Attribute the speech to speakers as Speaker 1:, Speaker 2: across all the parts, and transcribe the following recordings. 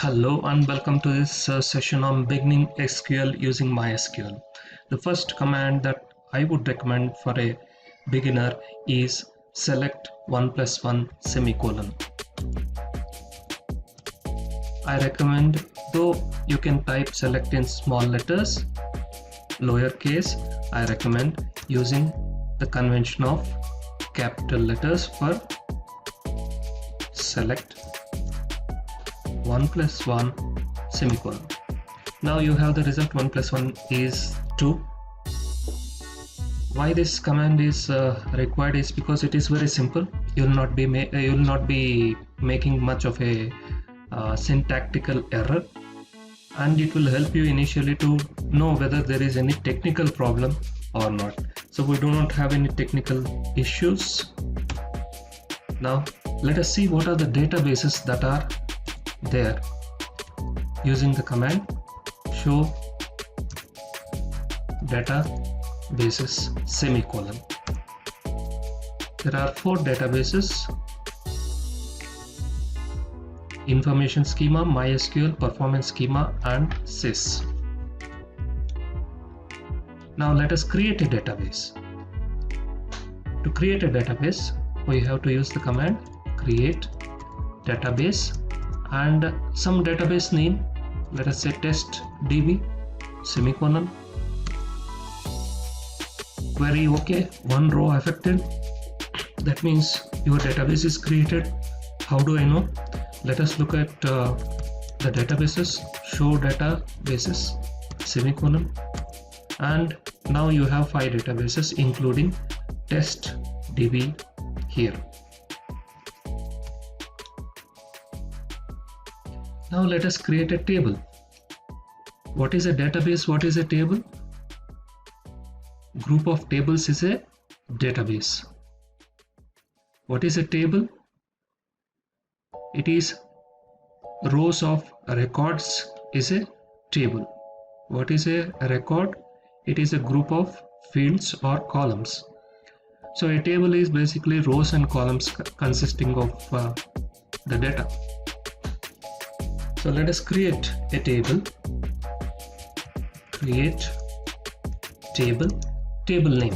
Speaker 1: Hello and welcome to this session on beginning SQL using MySQL. The first command that I would recommend for a beginner is select 1 plus 1 semicolon. I recommend, though you can type select in small letters, lowercase, I recommend using the convention of capital letters for select 1 plus 1 semicolon. Now you have the result 1 plus 1 is 2. Why this command is required is because it is very simple. You will not be making much of a syntactical error, and it will help you initially to know whether there is any technical problem or not. So we do not have any technical issues. Now let us see what are the databases that are there using the command show databases semicolon. There are 4 databases: information schema, MySQL, performance schema, and sys. Now let us create a database. To create a database, we have to use the command create database and some database name. Let us say test db semicolon. Query OK, 1 row affected. That means your database is created. How do I know? Let us look at the databases. Show databases semicolon, and now you have 5 databases including test db here. Now let us create a table. What is a database? What is a table? Group of tables is a database. What is a table? It is rows of records is a table. What is a record? It is a group of fields or columns. So a table is basically rows and columns consisting of the data. So let us create a table. Create table. Table name.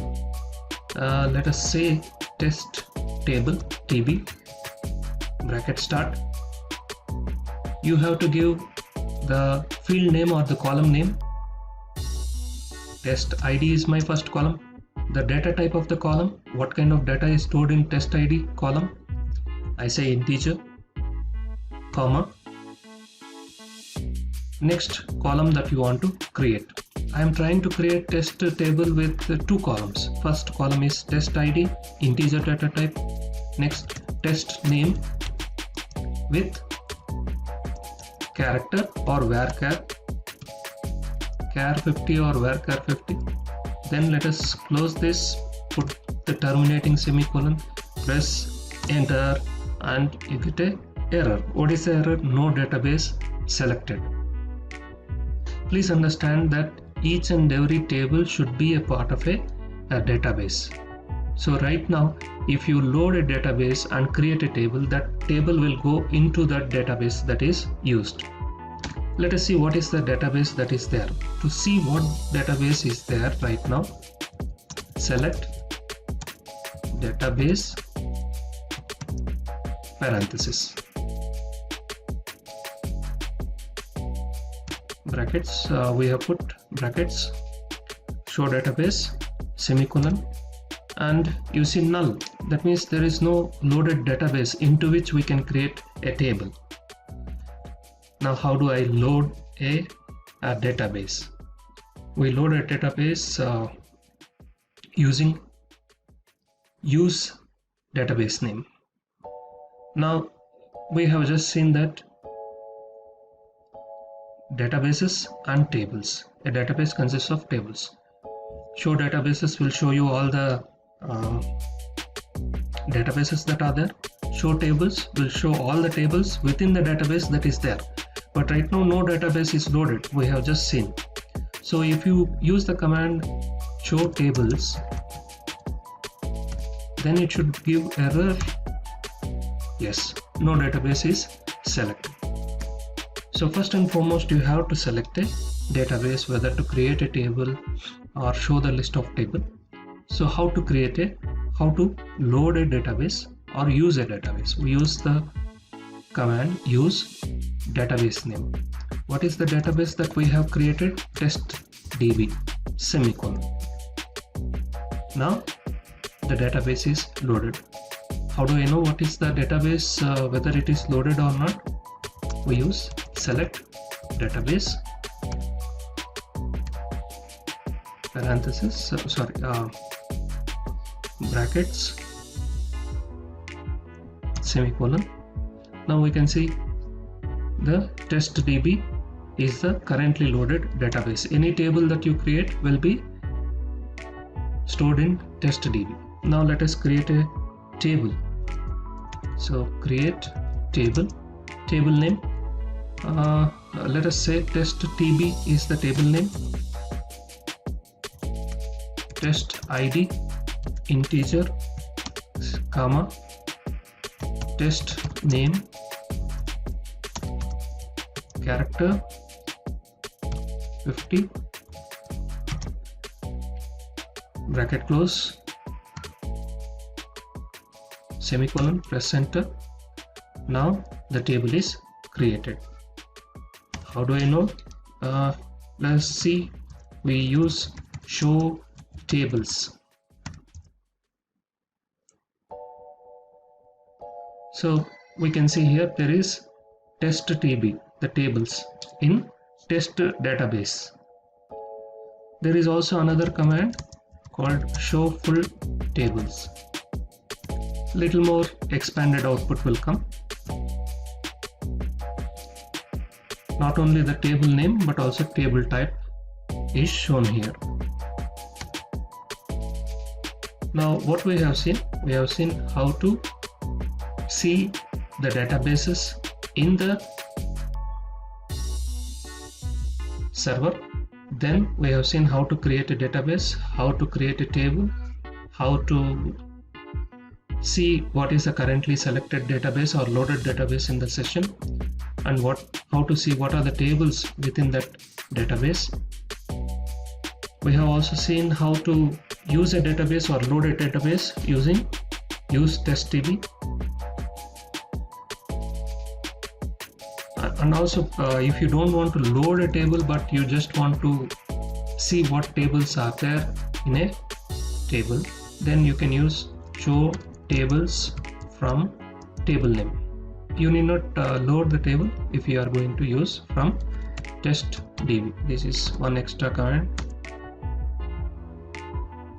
Speaker 1: Let us say test table tb bracket start. You have to give the field name or the column name. Test ID is my first column. The data type of the column. What kind of data is stored in test ID column? I say integer, comma. Next column that you want to create. I am trying to create test table with 2 columns. First column is test ID, integer data type. Next test name with character or varchar, char 50 or varchar 50. Then let us close this, put the terminating semicolon, press enter, and you get a error. What is the error? No database selected. Please understand that each and every table should be a part of a database. So right now, if you load a database and create a table, that table will go into that database that is used. Let us see what is the database that is there. To see what database is there right now, select database parenthesis. Brackets, we have put brackets, show database semicolon, and you see null. That means there is no loaded database into which we can create a table. Now how do I load a database? We load a database using use database name. Now we have just seen that databases and tables. A database consists of tables. Show databases will show you all the databases that are there. Show tables will show all the tables within the database that is there. But right now no database is loaded, we have just seen. So if you use the command show tables, then it should give error. Yes, no database is selected. So first and foremost, you have to select a database, whether to create a table or show the list of table. So how to load a database or use a database? We use the command use database name. What is the database that we have created? TestDB semicolon. Now the database is loaded. How do I know what is the database, whether it is loaded or not? We use select database parenthesis, brackets, semicolon. Now we can see the TestDB is the currently loaded database. Any table that you create will be stored in TestDB. Now let us create a table. So create table name. Let us say TestDB is the table name. Test ID integer, comma, test name character 50, bracket close, semicolon, press enter. Now the table is created. How do I know? Let's see. We use show tables. So we can see here there is TestDB, the tables in test database. There is also another command called show full tables. Little more expanded output will come. Not only the table name but also table type is shown here. Now what we have seen how to see the databases in the server. Then we have seen how to create a database, how to create a table, how to see what is the currently selected database or loaded database in the session, and how to see what are the tables within that database. We have also seen how to use a database or load a database using use TestDB. And also if you don't want to load a table but you just want to see what tables are there in a table, then you can use show tables from table name. You need not load the table if you are going to use from TestDB. This is one extra command.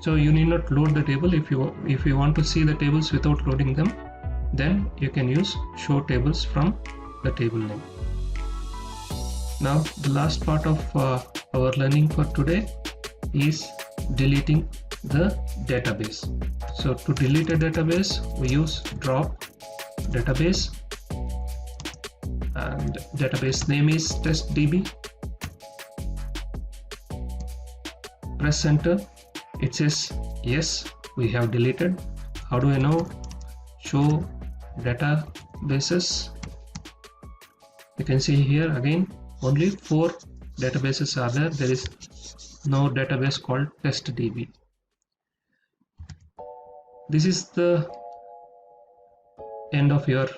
Speaker 1: So you need not load the table. If you want to see the tables without loading them, then you can use show tables from the table name. Now the last part of our learning for today is deleting the database. So to delete a database, we use drop database, and database name is TestDB. Press enter. It says yes, we have deleted. How do I know? Show databases. You can see here again only 4 databases are there. There is no database called TestDB. This is the end of your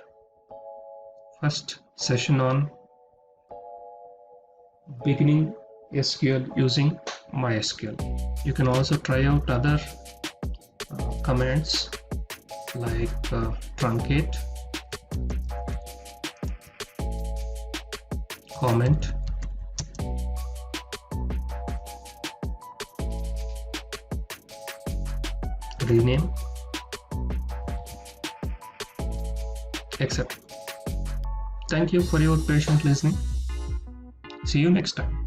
Speaker 1: first session on beginning SQL using MySQL. You can also try out other commands like truncate, comment, rename, etc. Thank you for your patient listening. See you next time.